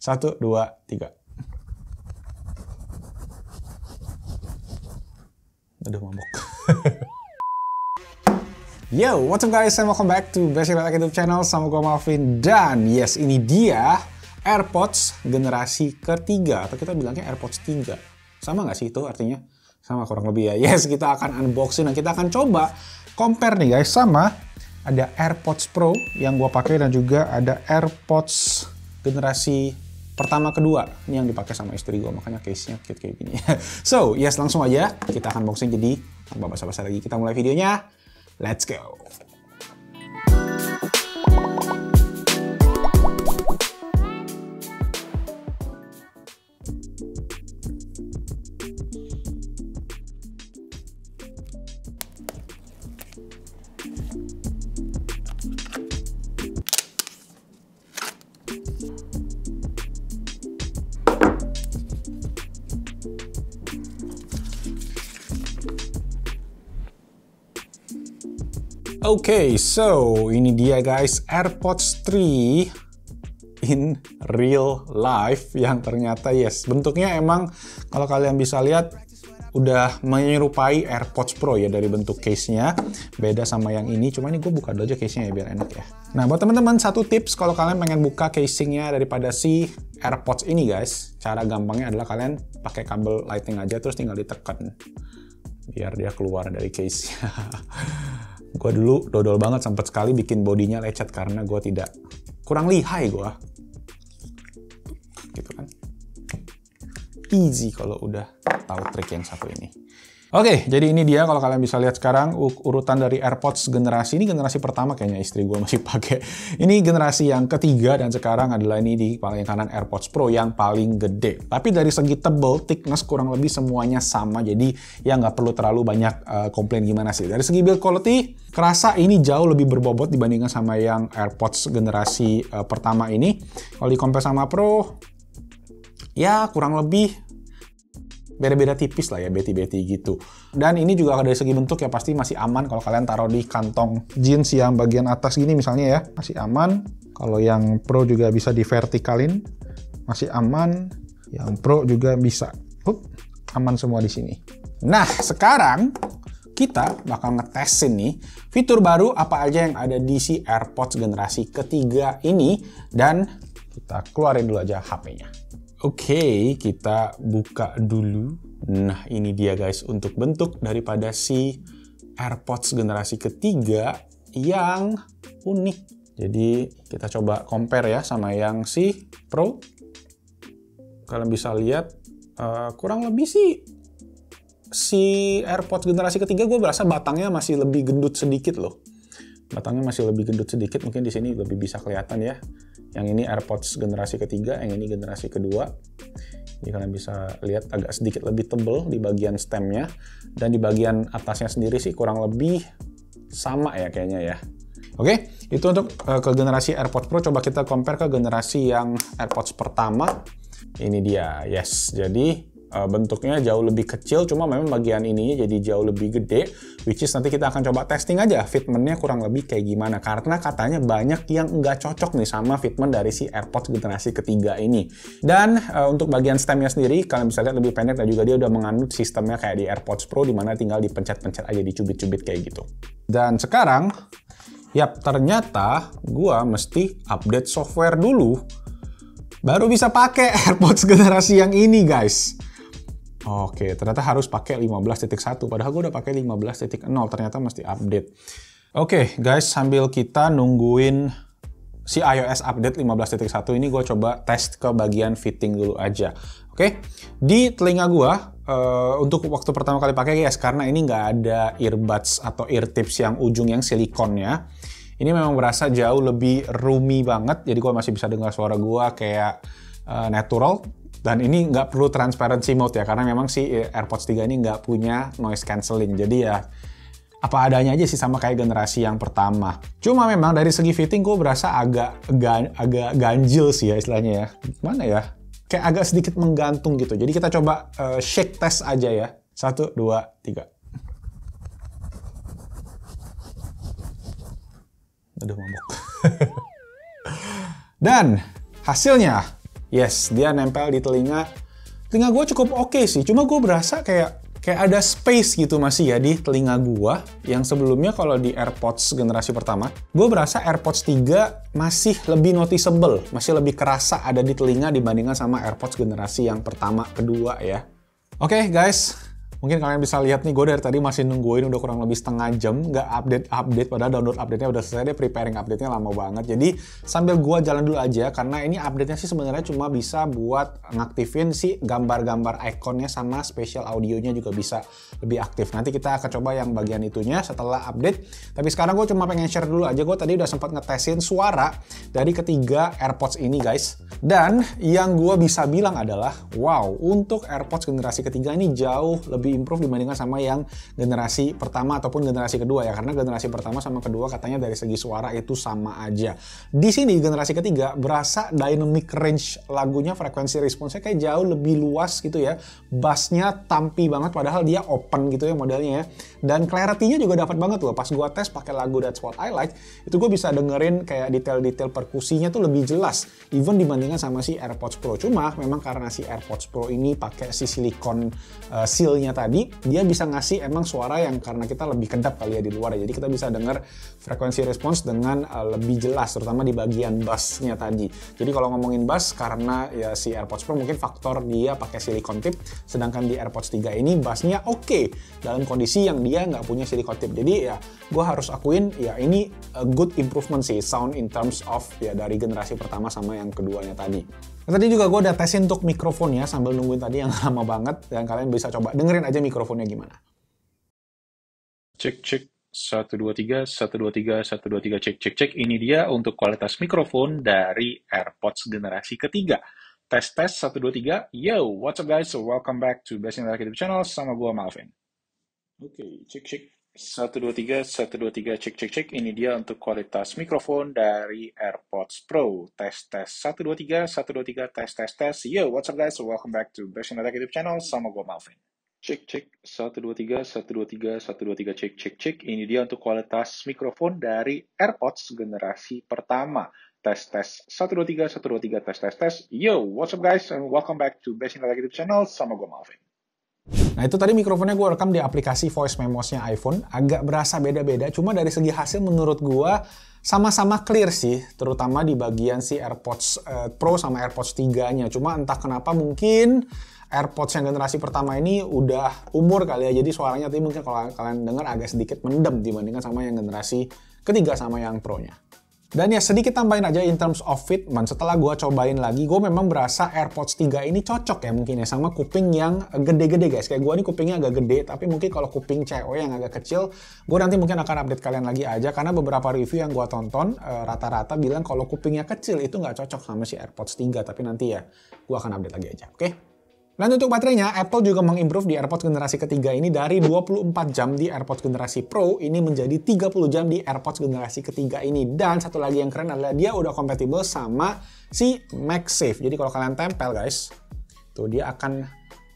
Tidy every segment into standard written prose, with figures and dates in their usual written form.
1, 2, 3. Aduh, mabok. Yo, what's up guys? And welcome back to Basic Tech YouTube channel sama gue Malvin. Dan yes, ini dia AirPods generasi ketiga. Atau kita bilangnya AirPods 3. Sama nggak sih itu artinya? Sama kurang lebih ya. Yes, kita akan unboxing dan kita akan coba compare nih guys sama ada AirPods Pro yang gue pakai dan juga ada AirPods generasi pertama kedua. Ini yang dipakai sama istri gue, makanya case-nya cute kayak gini. So, yes, langsung aja kita akan unboxing. Jadi, tanpa basa-basi lagi, kita mulai videonya. Let's go! Oke, so ini dia guys, AirPods 3 in real life yang ternyata yes, bentuknya emang kalau kalian bisa lihat udah menyerupai AirPods Pro ya dari bentuk case-nya. Beda sama yang ini, cuma ini gue buka dulu aja case-nya ya biar enak ya. Nah, buat teman-teman satu tips kalau kalian pengen buka casing-nya daripada si AirPods ini guys, cara gampangnya adalah kalian pakai kabel Lightning aja terus tinggal ditekan biar dia keluar dari case-nya. Gue dulu dodol banget, sempet sekali bikin bodinya lecet karena gue kurang lihai gue. Gitu kan. Easy kalau udah tahu trik yang satu ini. Oke, jadi ini dia kalau kalian bisa lihat sekarang urutan dari AirPods generasi ini, generasi pertama kayaknya istri gue masih pakai. Ini generasi yang ketiga dan sekarang adalah ini di paling kanan AirPods Pro yang paling gede. Tapi dari segi tebal, thickness kurang lebih semuanya sama, jadi ya nggak perlu terlalu banyak komplain gimana sih. Dari segi build quality, kerasa ini jauh lebih berbobot dibandingkan sama yang AirPods generasi pertama ini. Kalau di-compare sama Pro, ya kurang lebih beda-beda tipis lah ya, beti-beti gitu. Dan ini juga dari segi bentuk ya pasti masih aman kalau kalian taruh di kantong jeans yang bagian atas gini misalnya ya, masih aman. Kalau yang Pro juga bisa di vertikalin, masih aman. Yang Pro juga bisa, aman semua di sini. Nah, sekarang kita bakal ngetesin nih fitur baru apa aja yang ada di si AirPods generasi ketiga ini, dan kita keluarin dulu aja HP-nya. Oke, kita buka dulu. Nah, ini dia guys untuk bentuk daripada si AirPods generasi ketiga yang unik. Jadi, kita coba compare ya sama yang si Pro. Kalian bisa lihat, kurang lebih sih si AirPods generasi ketiga gue berasa batangnya masih lebih gendut sedikit loh. Batangnya masih lebih gendut sedikit, mungkin di sini lebih bisa kelihatan ya. Yang ini AirPods generasi ketiga, yang ini generasi kedua. Jadi kalian bisa lihat agak sedikit lebih tebal di bagian stemnya. Dan di bagian atasnya sendiri sih kurang lebih sama ya kayaknya ya. Oke, itu untuk ke generasi AirPods Pro. Coba kita compare ke generasi yang AirPods pertama. Ini dia, yes. Jadi bentuknya jauh lebih kecil, cuma memang bagian ininya jadi jauh lebih gede, which is nanti kita akan coba testing aja fitmentnya kurang lebih kayak gimana, karena katanya banyak yang nggak cocok nih sama fitment dari si AirPods generasi ketiga ini. Dan untuk bagian stemnya sendiri, kalian bisa lihat lebih pendek dan juga dia udah menganut sistemnya kayak di AirPods Pro, dimana tinggal dipencet-pencet aja, dicubit-cubit kayak gitu. Dan sekarang, yap, ternyata gua mesti update software dulu, baru bisa pakai AirPods generasi yang ini guys. Oke, ternyata harus pakai 15.1, padahal gue udah pakai 15.0, ternyata mesti update. Oke, guys, sambil kita nungguin si iOS update 15.1 ini, gue coba tes ke bagian fitting dulu aja. Oke, di telinga gue, untuk waktu pertama kali pakai guys, karena ini nggak ada earbuds atau ear tips yang ujung yang silikonnya, ini memang berasa jauh lebih roomy banget, jadi gue masih bisa dengar suara gue kayak natural. Dan ini nggak perlu transparency mode ya, karena memang si AirPods 3 ini nggak punya noise cancelling. Jadi ya apa adanya aja sih, sama kayak generasi yang pertama. Cuma memang dari segi fitting gue berasa agak ganjil sih ya istilahnya ya. Gimana ya? Kayak agak sedikit menggantung gitu. Jadi kita coba shake test aja ya. 1, 2, 3. Aduh, mabok. Dan hasilnya Yes, dia nempel di telinga. Telinga gue cukup oke sih, cuma gue berasa kayak ada space gitu masih ya di telinga gue. Yang sebelumnya kalau di AirPods generasi pertama, gue berasa AirPods 3 masih lebih noticeable, masih lebih kerasa ada di telinga dibandingkan sama AirPods generasi yang pertama, kedua ya. Oke, guys. Mungkin kalian bisa lihat nih, gue dari tadi masih nungguin udah kurang lebih setengah jam, nggak update, padahal download update-nya udah selesai, deh preparing update-nya lama banget. Jadi sambil gue jalan dulu aja, karena ini update-nya sih sebenarnya cuma bisa buat ngaktifin si gambar-gambar ikonnya sama spatial audionya juga bisa lebih aktif. Nanti kita akan coba yang bagian itunya setelah update. Tapi sekarang gue cuma pengen share dulu aja, gue tadi udah sempat ngetesin suara dari ketiga AirPods ini guys. Dan yang gue bisa bilang adalah, wow, untuk AirPods generasi ketiga ini jauh lebih improve dibandingkan sama yang generasi pertama ataupun generasi kedua ya, karena generasi pertama sama kedua katanya dari segi suara itu sama aja. Di sini generasi ketiga berasa dynamic range lagunya, frekuensi responsnya kayak jauh lebih luas gitu ya, bassnya tampi banget padahal dia open gitu ya modelnya ya, dan clarity-nya juga dapat banget loh. Pas gua tes pakai lagu That's What I Like, itu gue bisa dengerin kayak detail-detail perkusinya tuh lebih jelas even dibandingkan sama si AirPods Pro. Cuma memang karena si AirPods Pro ini pakai si silikon seal-nya tadi, dia bisa ngasih emang suara yang karena kita lebih kedap kali ya di luar ya. Jadi kita bisa dengar frekuensi respons dengan lebih jelas, terutama di bagian bassnya tadi. Jadi kalau ngomongin bass, karena ya si AirPods Pro mungkin faktor dia pakai silikon tip, sedangkan di AirPods 3 ini bassnya oke dalam kondisi yang dia nggak punya silikon tip. Jadi ya gue harus akuin ya ini a good improvement sih sound in terms of ya dari generasi pertama sama yang keduanya tadi. Tadi juga gue udah tesin untuk mikrofonnya sambil nungguin tadi yang lama banget, dan kalian bisa coba dengerin aja mikrofonnya gimana. Cek cek 1 2 3 1 2 3 1 2 3 cek cek cek. Ini dia untuk kualitas mikrofon dari AirPods generasi ketiga. Tes 1 2 3. Yo, what's up guys? So welcome back to Best in YouTube channel sama gua Malvin. Oke, cek cek 1 2 3 1 2 3 cek cek cek. Ini dia untuk kualitas mikrofon dari AirPods Pro. Tes 1 2 3 1 2 3 tes. Yo, what's up guys? So welcome back to Best in YouTube channel sama gua Malvin. Cek cek 1 2 3 1 2 3 1 2 3 cek cek cek. Ini dia untuk kualitas mikrofon dari AirPods generasi pertama. Tes 1 2 3 1 2 3 tes. Yo, what's up guys? And welcome back to Best in YouTube channel sama gua Malvin. Nah itu tadi mikrofonnya gue rekam di aplikasi Voice Memos-nya iPhone, agak berasa beda-beda, cuma dari segi hasil menurut gue sama-sama clear sih, terutama di bagian si AirPods Pro sama AirPods 3-nya. Cuma entah kenapa mungkin AirPods yang generasi pertama ini udah umur kali ya, jadi suaranya tadi mungkin kalau kalian dengar agak sedikit mendem dibandingkan sama yang generasi ketiga sama yang Pro-nya. Dan ya sedikit tambahin aja in terms of fitment, setelah gue cobain lagi, gue memang berasa AirPods 3 ini cocok ya mungkin ya sama kuping yang gede-gede guys. Kayak gue ini kupingnya agak gede, tapi mungkin kalau kuping cewek yang agak kecil, gue nanti mungkin akan update kalian lagi aja, karena beberapa review yang gue tonton rata-rata bilang kalau kupingnya kecil itu nggak cocok sama si AirPods 3, tapi nanti ya gue akan update lagi aja, oke? Dan untuk baterainya, Apple juga mengimprove di AirPods generasi ketiga ini dari 24 jam di AirPods generasi Pro ini menjadi 30 jam di AirPods generasi ketiga ini. Dan satu lagi yang keren adalah dia udah kompatibel sama si MagSafe. Jadi kalau kalian tempel guys, tuh dia akan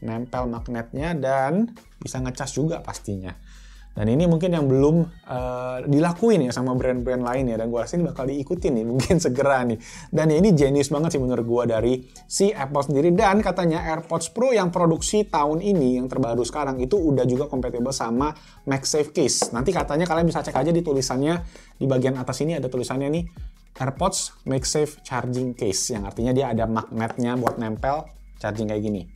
nempel magnetnya dan bisa ngecas juga pastinya. Dan ini mungkin yang belum dilakuin ya sama brand-brand lain ya, dan gue rasa ini bakal diikutin nih mungkin segera nih. Dan ini genius banget sih menurut gue dari si Apple sendiri. Dan katanya AirPods Pro yang produksi tahun ini yang terbaru sekarang itu udah juga kompatibel sama MagSafe case. Nanti katanya kalian bisa cek aja di tulisannya di bagian atas ini ada tulisannya nih AirPods MagSafe charging case, yang artinya dia ada magnetnya buat nempel charging kayak gini.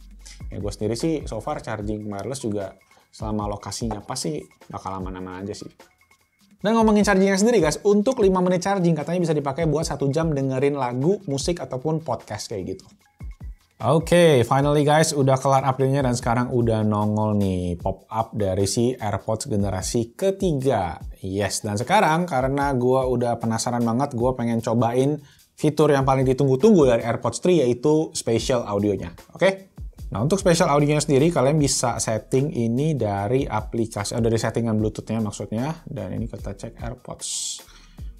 Ya gue sendiri sih so far charging wireless juga selama lokasinya pas sih bakal aman-aman aja sih. Dan ngomongin chargingnya sendiri guys, untuk 5 menit charging katanya bisa dipakai buat 1 jam dengerin lagu, musik, ataupun podcast kayak gitu. Oke, finally guys, udah kelar update-nya dan sekarang udah nongol nih pop-up dari si AirPods generasi ketiga. Yes, dan sekarang karena gue udah penasaran banget, gue pengen cobain fitur yang paling ditunggu-tunggu dari AirPods 3 yaitu spatial audionya. Oke? Nah, untuk spatial audionya sendiri, kalian bisa setting ini dari aplikasi, dari settingan Bluetooth-nya maksudnya. Dan ini kita cek AirPods.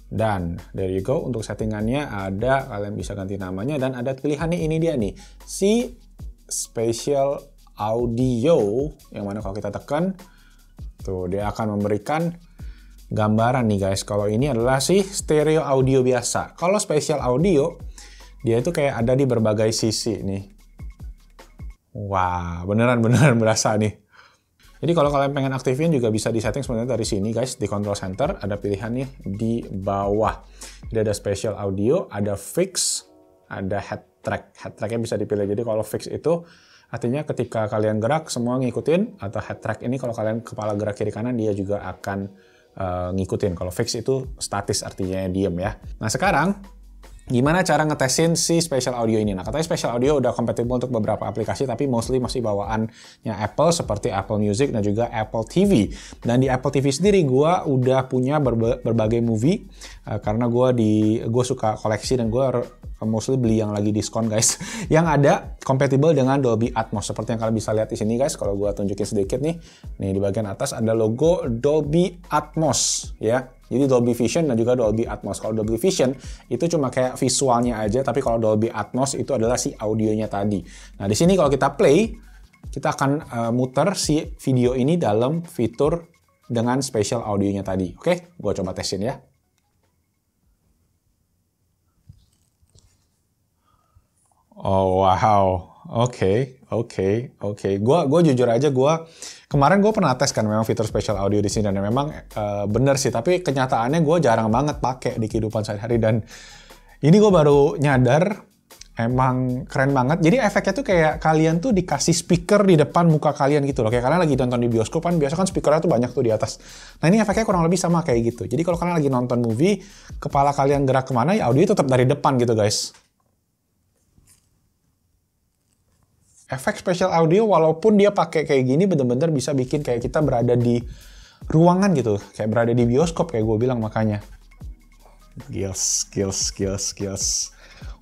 Dan there you go, untuk settingannya ada, kalian bisa ganti namanya. Dan ada pilihannya ini dia nih, si spatial audio, yang mana kalau kita tekan, tuh dia akan memberikan gambaran nih guys. Kalau ini adalah si stereo audio biasa. Kalau spatial audio, Dia itu kayak ada di berbagai sisi nih. Wah, beneran berasa nih. Jadi kalau kalian pengen aktifin juga bisa disetting sebenarnya dari sini guys, di control center ada pilihan nih di bawah. Jadi ada special audio, ada fix, ada head track. Head tracknya bisa dipilih. Jadi kalau fix itu artinya ketika kalian gerak semua ngikutin, atau head track ini kalau kalian kepala gerak kiri kanan dia juga akan ngikutin. Kalau fix itu statis artinya diem ya. Nah sekarang gimana cara ngetesin si spatial audio ini? Nah, katanya spatial audio udah kompatibel untuk beberapa aplikasi, tapi mostly masih bawaannya Apple, seperti Apple Music dan juga Apple TV. Dan di Apple TV sendiri, gue udah punya berbagai movie, karena gue suka koleksi dan gue mostly beli yang lagi diskon guys, yang ada kompatibel dengan Dolby Atmos. Seperti yang kalian bisa lihat di sini guys, kalau gue tunjukin sedikit nih di bagian atas ada logo Dolby Atmos ya. Jadi Dolby Vision dan juga Dolby Atmos. Kalau Dolby Vision itu cuma kayak visualnya aja, tapi kalau Dolby Atmos itu adalah si audionya tadi. Nah di sini kalau kita play, kita akan muter si video ini dalam fitur dengan spatial audionya tadi. Oke, gue coba tesin ya. Oh wow, oke. Gue jujur aja kemarin gue pernah tes kan memang fitur spatial audio di sini dan memang bener sih. Tapi kenyataannya gue jarang banget pakai di kehidupan sehari-hari dan ini gue baru nyadar emang keren banget. Jadi efeknya tuh kayak kalian tuh dikasih speaker di depan muka kalian gitu loh. Kayak kalian lagi nonton di bioskop kan biasa kan speakernya tuh banyak tuh di atas. Nah ini efeknya kurang lebih sama kayak gitu. Jadi kalau kalian lagi nonton movie, kepala kalian gerak kemana ya audio tetap dari depan gitu guys. Efek spatial audio walaupun dia pakai kayak gini bener-bener bisa bikin kayak kita berada di ruangan gitu, kayak berada di bioskop kayak gue bilang makanya. Skills.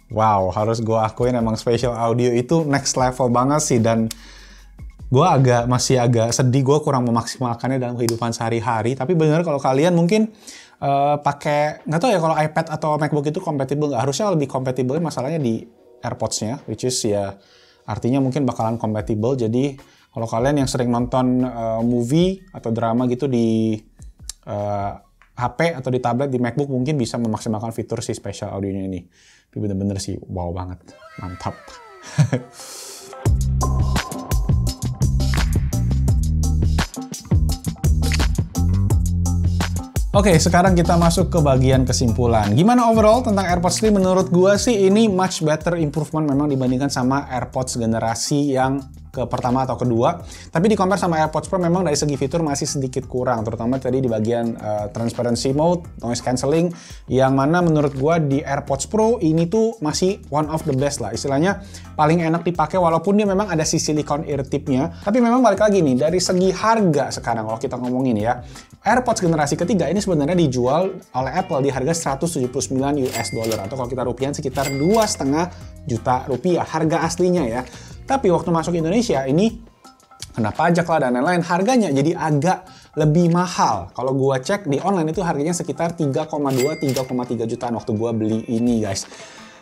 Wow, harus gue akuin emang spatial audio itu next level banget sih dan gue masih agak sedih gue kurang memaksimalkannya dalam kehidupan sehari-hari. Tapi bener kalau kalian mungkin pakai nggak tahu ya kalau iPad atau MacBook itu compatible nggak, harusnya lebih compatible, masalahnya di AirPods-nya, which is ya artinya mungkin bakalan compatible. Jadi kalau kalian yang sering nonton movie atau drama gitu di HP atau di tablet, di MacBook mungkin bisa memaksimalkan fitur si spatial audionya ini. Tapi bener-bener sih wow banget, mantap. Oke, sekarang kita masuk ke bagian kesimpulan. Gimana overall tentang AirPods 3? Menurut gua sih ini much better improvement memang dibandingkan sama AirPods generasi yang ke pertama atau kedua. Tapi di compare sama AirPods Pro memang dari segi fitur masih sedikit kurang, terutama tadi di bagian transparency mode, noise cancelling, yang mana menurut gua di AirPods Pro ini tuh masih one of the best lah. Istilahnya paling enak dipakai walaupun dia memang ada si silicone ear tip-nya. Tapi memang balik lagi nih, dari segi harga sekarang kalau kita ngomongin ya, AirPods generasi ketiga ini sebenarnya dijual oleh Apple di harga $179 atau kalau kita rupiahin sekitar 2,5 juta rupiah harga aslinya ya. Tapi waktu masuk Indonesia ini kena pajak lah dan lain-lain, harganya jadi agak lebih mahal. Kalau gua cek di online itu harganya sekitar 3,2-3,3 jutaan waktu gua beli ini guys.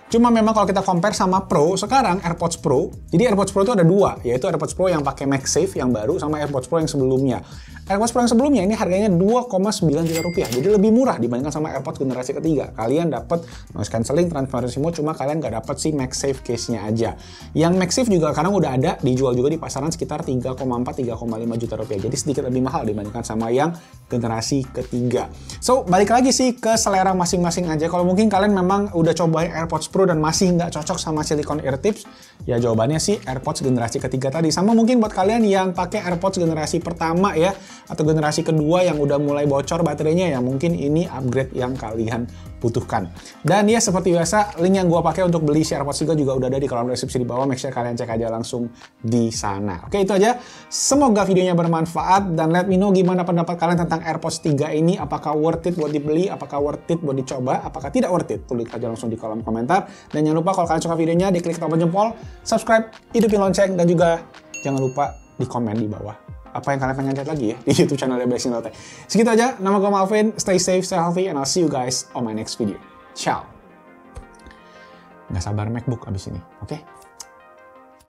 Cuma memang kalau kita compare sama Pro, sekarang AirPods Pro, jadi AirPods Pro itu ada dua, yaitu AirPods Pro yang pakai MagSafe yang baru sama AirPods Pro yang sebelumnya. AirPods Pro yang sebelumnya ini harganya 2,9 juta rupiah, jadi lebih murah dibandingkan sama AirPods generasi ketiga. Kalian dapat noise cancelling, transparency mode, cuma kalian nggak dapat si MagSafe case-nya aja. Yang MagSafe juga sekarang udah ada, dijual juga di pasaran sekitar 3,4-3,5 juta rupiah, jadi sedikit lebih mahal dibandingkan sama yang generasi ketiga. So, balik lagi sih ke selera masing-masing aja. Kalau mungkin kalian memang udah cobain AirPods Pro dan masih nggak cocok sama silicone ear tips, ya jawabannya sih AirPods generasi ketiga tadi. Sama mungkin buat kalian yang pakai AirPods generasi pertama ya, atau generasi kedua yang udah mulai bocor baterainya, ya mungkin ini upgrade yang kalian butuhkan. Dan ya seperti biasa, link yang gua pakai untuk beli si AirPods juga udah ada di kolom deskripsi di bawah. Make sure kalian cek aja langsung di sana. Oke, itu aja. Semoga videonya bermanfaat dan let me know gimana pendapat kalian tentang AirPods 3 ini. Apakah worth it buat dibeli? Apakah worth it buat dicoba? Apakah tidak worth it? Tulis aja langsung di kolom komentar. Dan jangan lupa kalau kalian suka videonya, diklik tombol jempol, subscribe, hidupin lonceng, dan juga jangan lupa di komen di bawah apa yang kalian pengen lihat lagi ya di YouTube channel Blessing Lotte. Segitu aja, nama gue Malvin, stay safe, stay healthy, and I'll see you guys on my next video. Ciao. Nggak sabar MacBook abis ini, oke?